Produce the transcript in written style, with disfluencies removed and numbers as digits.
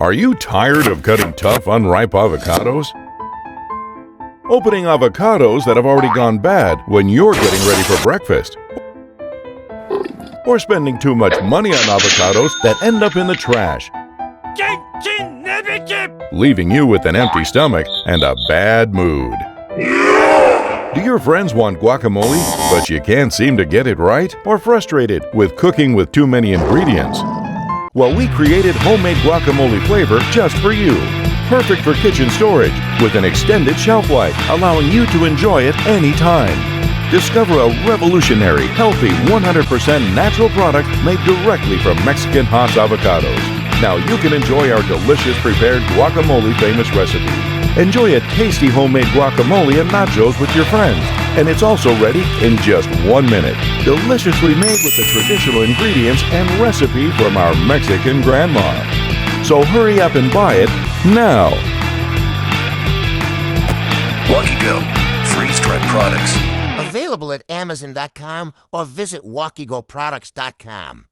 Are you tired of cutting tough, unripe avocados? Opening avocados that have already gone bad when you're getting ready for breakfast? Or spending too much money on avocados that end up in the trash, leaving you with an empty stomach and a bad mood? Do your friends want guacamole, but you can't seem to get it right? Or frustrated with cooking with too many ingredients? Well, we created homemade guacamole flavor just for you. Perfect for kitchen storage with an extended shelf life, allowing you to enjoy it anytime. Discover a revolutionary, healthy, 100% natural product made directly from Mexican Hass avocados. Now you can enjoy our delicious prepared guacamole famous recipe. Enjoy a tasty homemade guacamole and nachos with your friends. And it's also ready in just 1 minute. Deliciously made with the traditional ingredients and recipe from our Mexican grandma. So hurry up and buy it now. WAKI freeze-dried products. Available at Amazon.com or visit WakiGoProducts.com.